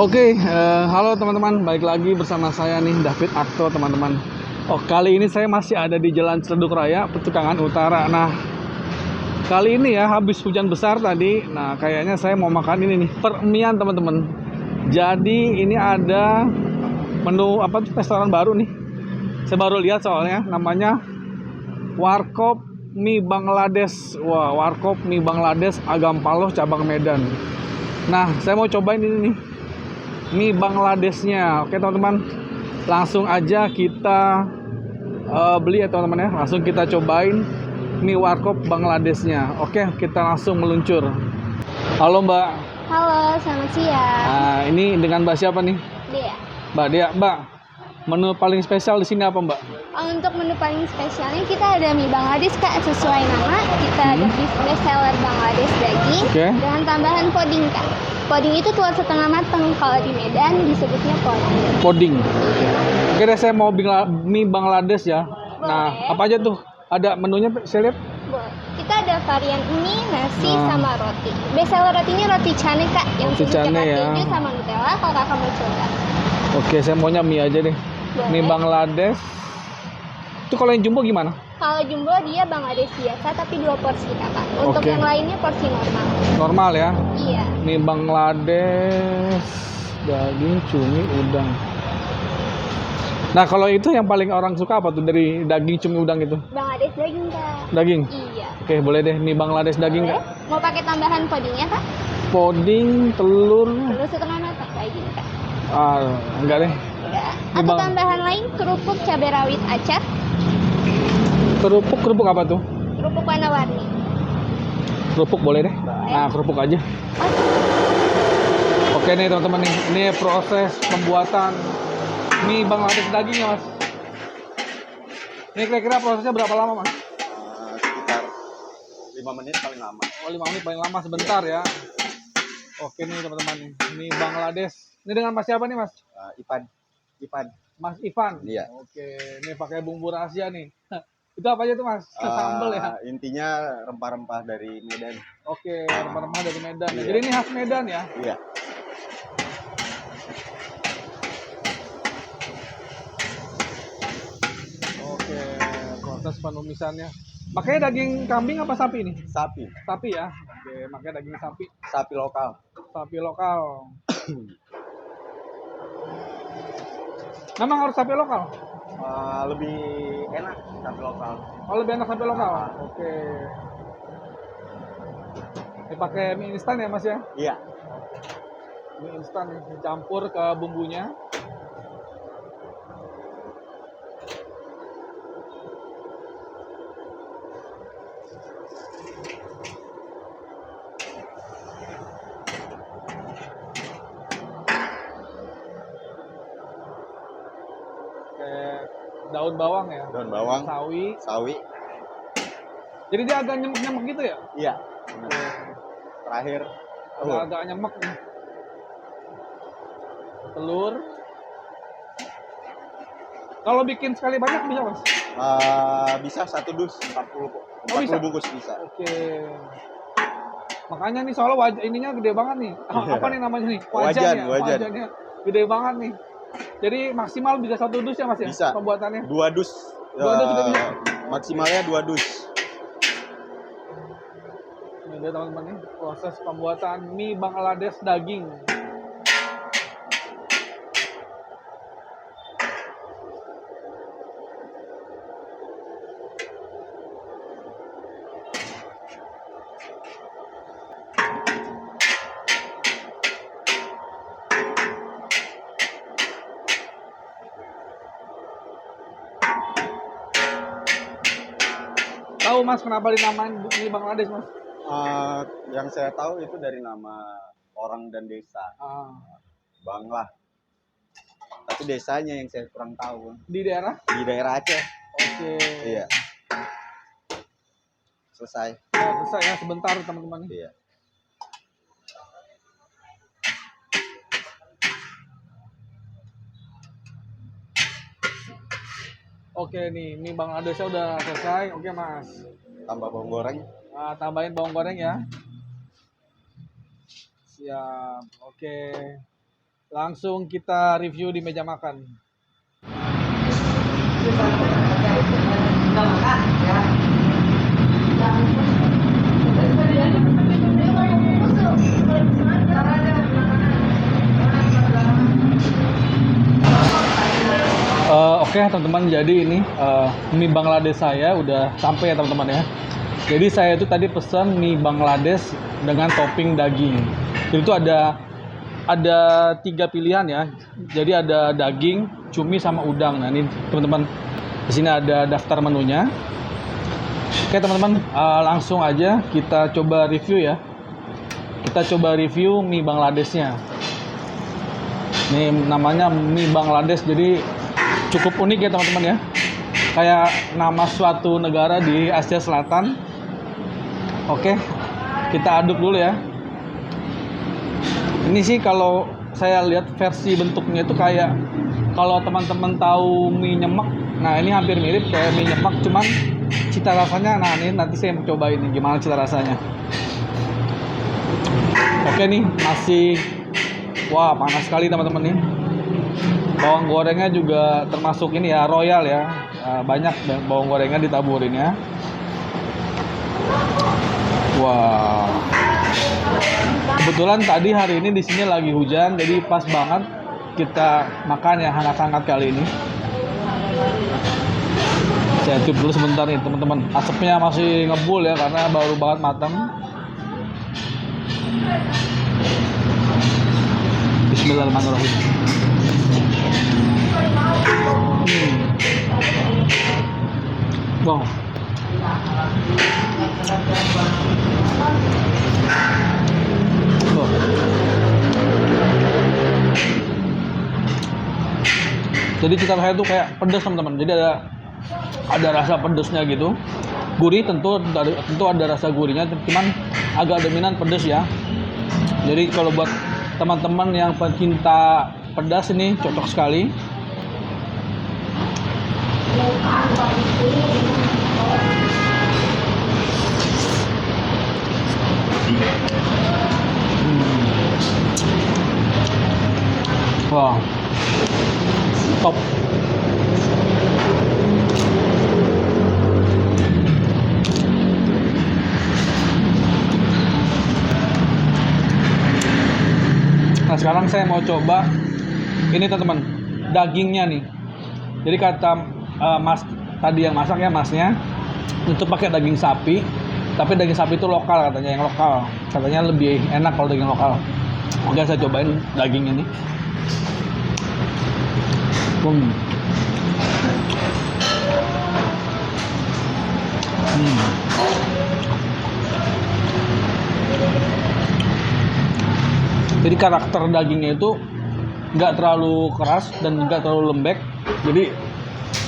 Halo teman-teman, balik lagi bersama saya nih, David Akto teman-teman. Kali ini saya masih ada di Jalan Ciledug Raya, Petukangan Utara. Nah, kali ini ya habis hujan besar tadi. Nah, kayaknya saya mau makan ini nih, permian teman-teman. Jadi ini ada menu apa tuh, restoran baru nih. Saya baru lihat soalnya, namanya Warkop Mie Bangladesh. Wah, Warkop Mie Bangladesh Agam Paloh cabang Medan. Nah, saya mau cobain ini nih, mie Bangladeshnya. Oke teman-teman, langsung aja kita beli ya teman-teman ya. Langsung kita cobain mie Warkop Bangladeshnya. Oke, kita langsung meluncur. Halo Mbak. Halo, selamat siang. Nah, ini dengan Mbak siapa nih? Dea. Mbak Dea. Mbak, menu paling spesial di sini apa Mbak? Untuk menu paling spesialnya kita ada mie Bangladesh Kak, sesuai nama. Kita ada beef best seller Bangladesh daging dengan tambahan poding Kak. Poding itu telur setengah matang, kalau di Medan disebutnya poding. Poding. Oke deh, saya mau mie Bangladesh ya. Boleh. Nah, apa aja tuh? Ada menunya saya lihat. Kita ada varian mie, nasi, sama roti. Best seller rotinya roti cane Kak, yang roti cane ya. keju sama Nutella. Kalau Kakak mau coba. Oke, saya maunya mie aja deh. Boleh. Mie Bangladesh. Itu kalau yang jumbo gimana? Kalau jumbo dia Bangladesh biasa tapi 2 porsi Kakak. Untuk yang lainnya porsi normal. Normal ya? Iya. Mie Bangladesh, daging, cumi, udang. Nah, kalau itu yang paling orang suka apa tuh dari daging, cumi, udang itu? Bangladesh daging Kak. Daging? Iya. Oke, boleh deh mie Bangladesh daging Kak. Mau pakai tambahan podingnya Kak? Poding, telur. Telur setengah matang kayak gini Kak. Enggak deh. Enggak. Atau tambahan lain kerupuk cabai rawit acar. Kerupuk apa tuh? Kerupuk warna-warni. Kerupuk boleh deh. Nah, kerupuk aja. Oke nih teman-teman nih, ini proses pembuatan mie Bangladesh dagingnya Mas. Ini kira-kira prosesnya berapa lama Mas? Sekitar 5 menit paling lama. 5 menit paling lama, sebentar ya. Oke nih teman-teman nih, mie Bangladesh. Ini dengan Mas siapa nih Mas? Ivan. Mas Ivan. Iya. Oke, ini pakai bumbu rahasia nih. Itu apa aja tuh Mas? Sambal ya? Intinya rempah-rempah dari Medan. Oke, rempah-rempah dari Medan. Iya. Jadi ini khas Medan ya? Iya. Oke, proses penumisannya. Makanya daging kambing apa sapi nih? Sapi. Sapi ya? Oke, makanya daging sapi. Sapi lokal. Sapi lokal. Memang harus sapi lokal? Lebih enak sapi lokal. Oh, lebih enak sapi lokal? Oke. Ini pakai mie instan ya Mas ya? Iya. Mie instan nih, dicampur ke bumbunya. Daun bawang ya? Daun bawang. Sawi. Jadi dia agak nyemek-nyemek gitu ya? Iya. Terakhir agak nyemek nih. Telur. Kalau bikin sekali banyak bisa Mas? Bisa 1 dus 40 bungkus bisa. Oke. Makanya nih soalnya ininya gede banget nih. Apa nih namanya nih? Wajannya gede banget nih. Jadi maksimal bisa 1 dus ya Mas ya? Bisa. Pembuatannya? 2 dus. 2 dus juga bisa? Maksimalnya 2 dus. Ini dia teman-teman nih, proses pembuatan mie Bangladesh daging. Tahu Mas kenapa dinamain mie Bangladesh Mas? Yang saya tahu itu dari nama orang dan desa. Bangla. Tapi desanya yang saya kurang tahu. Di daerah? Di daerah Aceh. Oke. Iya. Selesai. Selesai ya, sebentar teman-teman. Iya. Oke nih, mie Bangladeshnya udah selesai. Oke Mas. Tambah bawang goreng. Tambahin bawang goreng ya. Siap. Oke. Langsung kita review di meja makan. Oke teman-teman, jadi ini mie Bangladesh saya udah sampai ya teman-teman ya. Jadi saya itu tadi pesan mie Bangladesh dengan topping daging. Itu ada 3 pilihan ya. Jadi ada daging, cumi sama udang. Nah ini teman-teman, di sini ada daftar menunya. Oke teman-teman, langsung aja kita coba review ya. Kita coba review mie Bangladeshnya. Ini namanya mie Bangladesh, jadi cukup unik ya teman-teman ya. Kayak nama suatu negara di Asia Selatan. Oke, kita aduk dulu ya. Ini sih kalau saya lihat versi bentuknya itu kayak, kalau teman-teman tahu mie nyemek, nah ini hampir mirip kayak mie nyemek, cuman cita rasanya, nah ini nanti saya mau coba ini gimana cita rasanya. Oke nih, masih, wah panas sekali teman-teman nih. Bawang gorengnya juga termasuk ini ya, royal ya, banyak bawang gorengnya ditaburin ya. Wah, kebetulan tadi hari ini di sini lagi hujan, jadi pas banget kita makan ya hangat-hangat kali ini. Saya tiup dulu sebentar nih teman-teman, asapnya masih ngebul ya karena baru banget matang. Bismillahirrahmanirrahim. Wow. Jadi cita saya tuh kayak pedas teman-teman. Jadi ada rasa pedasnya gitu. Gurih tentu ada rasa gurihnya, cuman agak dominan pedas ya. Jadi kalau buat teman-teman yang pencinta pedas ini cocok sekali. Wah, top. Nah sekarang saya mau coba ini teman-teman, dagingnya nih. Jadi kata mas tadi yang masak ya, masnya itu pakai daging sapi, tapi daging sapi itu lokal katanya, yang lokal katanya lebih enak kalau daging lokal. Oke, saya cobain daging ini. Jadi karakter dagingnya itu nggak terlalu keras dan nggak terlalu lembek. Jadi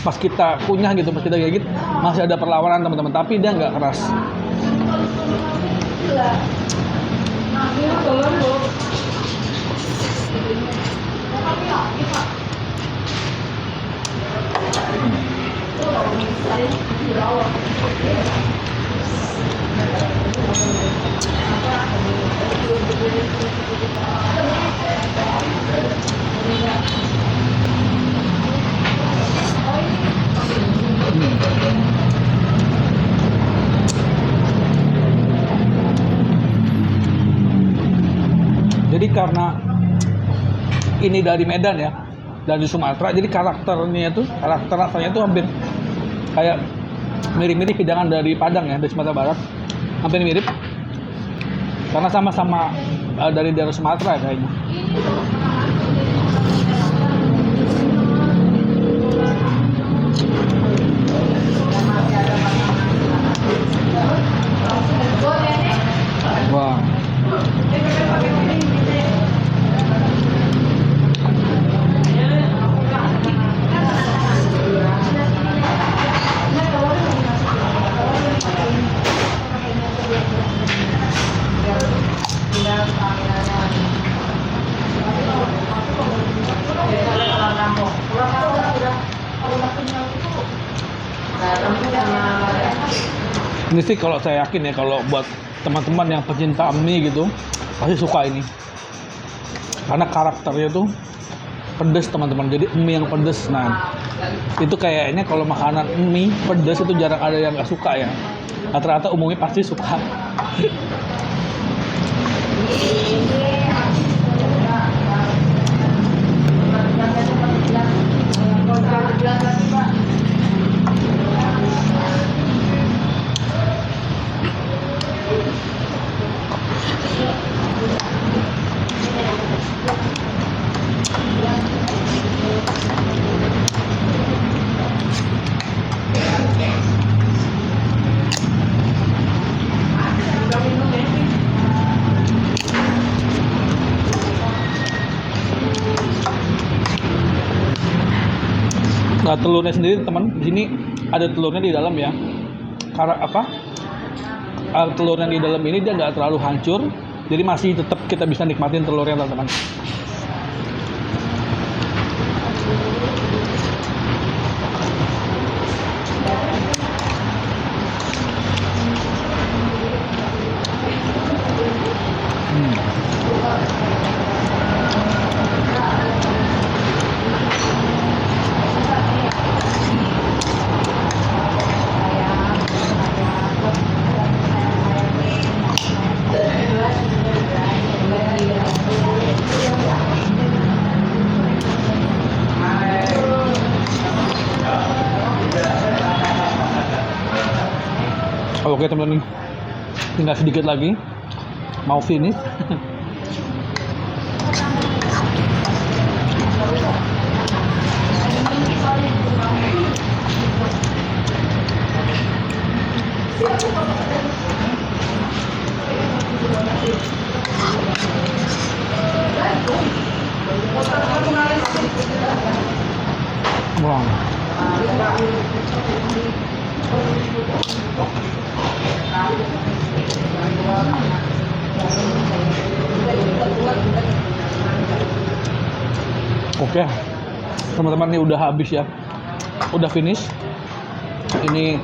pas kita kunyah gitu, pas kita gigit masih ada perlawanan teman-teman, tapi dia nggak keras. Jadi karena ini dari Medan ya, dari Sumatera, jadi karakter rasanya itu hampir kayak mirip-mirip hidangan dari Padang ya, dari Sumatera Barat, hampir mirip karena sama-sama dari daerah Sumatera kayaknya. Wah. Ini sih kalau saya yakin ya, kalau buat teman-teman yang pecinta mie gitu pasti suka ini, karena karakternya tuh pedes teman-teman. Jadi mie yang pedes. Nah, itu kayaknya kalau makanan mie pedes itu jarang ada yang nggak suka ya. Rata-rata umumnya pasti suka. Nah, telurnya sendiri teman, di sini ada telurnya di dalam ya. Karena apa? Telurnya di dalam ini dia nggak terlalu hancur, jadi masih tetap kita bisa nikmatin telurnya teman-teman. Oke teman-teman, tinggal sedikit lagi, mau finish. Wow. Oke, teman-teman, ini udah habis ya, udah finish. Ini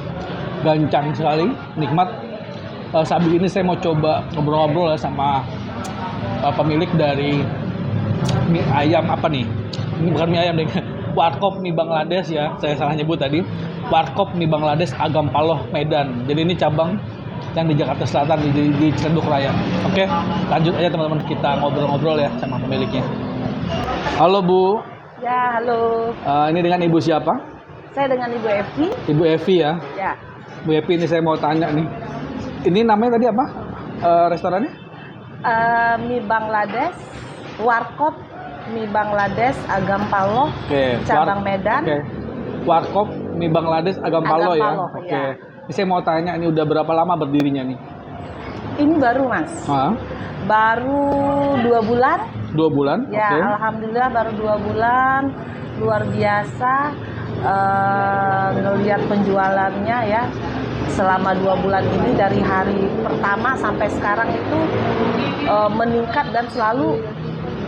gancang sekali, nikmat. Sambil ini saya mau coba ngobrol-ngobrol ya sama pemilik dari mie ayam apa nih? Ini bukan mie ayam deh, Warkop Mie Bangladesh ya, saya salah nyebut tadi. Warkop Mie Bangladesh Agam Paloh Medan. Jadi ini cabang yang di Jakarta Selatan di Ciledug Raya. Oke, lanjut aja teman-teman, kita ngobrol-ngobrol ya sama pemiliknya. Halo Bu. Ya, halo. Ini dengan Ibu siapa? Saya dengan Ibu Evi. Ibu Evi ya. Ya. Bu Evi, ini saya mau tanya nih. Ini namanya tadi apa? Restorannya? Mie Bangladesh, Warkop Mie Bangladesh Agam Paloh, cabang Medan. Oke. Warkop Mie Bangladesh Agam Paloh ya. Oke. Ya. Ini saya mau tanya, ini udah berapa lama berdirinya nih? Ini baru Mas. Baru 2 bulan. 2 bulan? Ya, okay. Alhamdulillah baru 2 bulan. Luar biasa. Ngelihat penjualannya ya. Selama 2 bulan ini dari hari pertama sampai sekarang itu meningkat dan selalu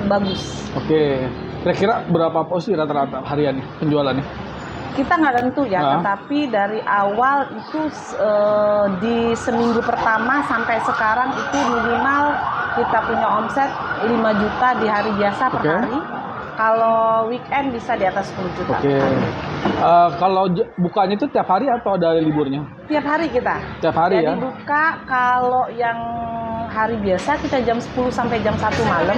bagus. Oke. Kira-kira berapa porsi rata-rata harian nih penjualannya? Kita nggak tentu ya, tetapi dari awal itu di seminggu pertama sampai sekarang itu minimal kita punya omset 5 juta di hari biasa per hari. Kalau weekend bisa di atas 10 juta. Oke. Kalau bukanya itu tiap hari atau ada liburnya? Tiap hari kita. Tiap hari. Jadi ya? Jadi buka kalau yang hari biasa kita jam 10 sampai jam 1 malam.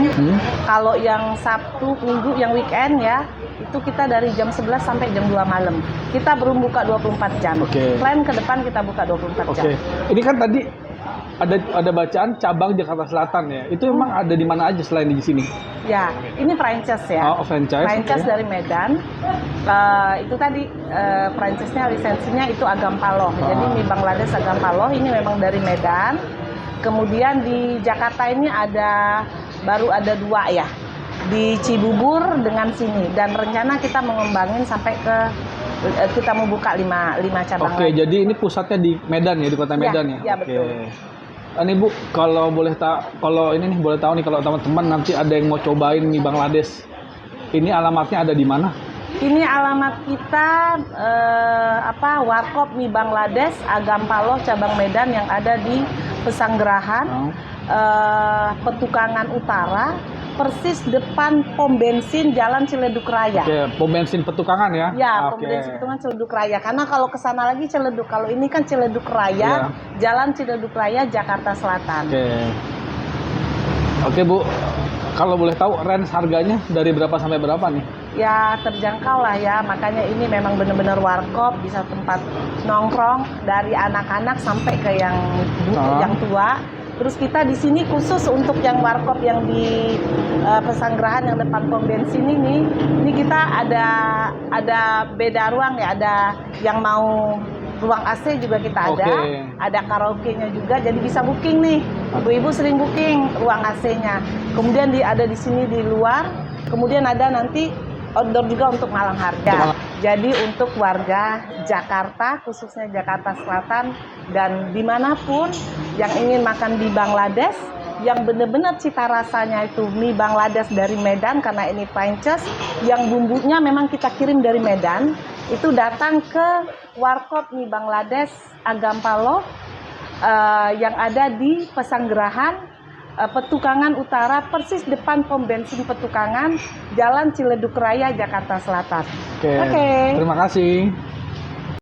Kalau yang Sabtu, Minggu, yang weekend ya, itu kita dari jam 11 sampai jam 2 malam. Kita belum buka 24 jam. Plan ke depan kita buka 24 jam. Ini kan tadi ada bacaan cabang Jakarta Selatan ya. Itu memang ada di mana aja selain di sini? Ya, ini franchise ya. Oh, franchise. Franchise dari Medan. Itu tadi franchise-nya, lisensinya itu Agam Paloh. Jadi Mie Bangladesh Agam Paloh ini memang dari Medan. Kemudian di Jakarta ini baru ada 2 ya. Di Cibubur dengan sini, dan rencana kita mengembangin sampai ke kita mau buka 5 cabang. Oke, jadi ini pusatnya di Medan ya, di kota Medan ya. Iya, betul. Ini Bu, kalau boleh tahu nih, kalau teman-teman nanti ada yang mau cobain mie Bangladesh, ini alamatnya ada di mana? Ini alamat kita Warkop Mie Bangladesh Agam Paloh cabang Medan yang ada di Pesanggerahan, Petukangan Utara, persis depan pom bensin Jalan Ciledug Raya. Oke, pom bensin Petukangan ya? Ya, pom bensin Petukangan Ciledug Raya. Karena kalau ke sana lagi Ciledug, kalau ini kan Ciledug Raya, Jalan Ciledug Raya, Jakarta Selatan. Oke Bu, kalau boleh tahu range harganya dari berapa sampai berapa nih? Ya terjangkau lah ya, makanya ini memang benar-benar warkop, bisa tempat nongkrong dari anak-anak sampai ke yang tua. Terus kita di sini khusus untuk yang warkop yang di Pesanggerahan yang depan pom bensin ini kita ada beda ruang ya, ada yang mau ruang AC juga kita ada karaoke-nya juga, jadi bisa booking nih. Ibu-ibu sering booking ruang AC-nya. Kemudian ada di sini di luar, kemudian ada nanti outdoor juga untuk malam harga. Jadi untuk warga Jakarta, khususnya Jakarta Selatan dan dimanapun yang ingin makan di Bangladesh, yang benar-benar cita rasanya itu mie Bangladesh dari Medan, karena ini Prancis, yang bumbunya memang kita kirim dari Medan, itu datang ke warkop mie Bangladesh Agampalo yang ada di Pesanggerahan, Petukangan Utara, persis depan pom bensin Petukangan, Jalan Ciledug Raya, Jakarta Selatan. Oke. Terima kasih.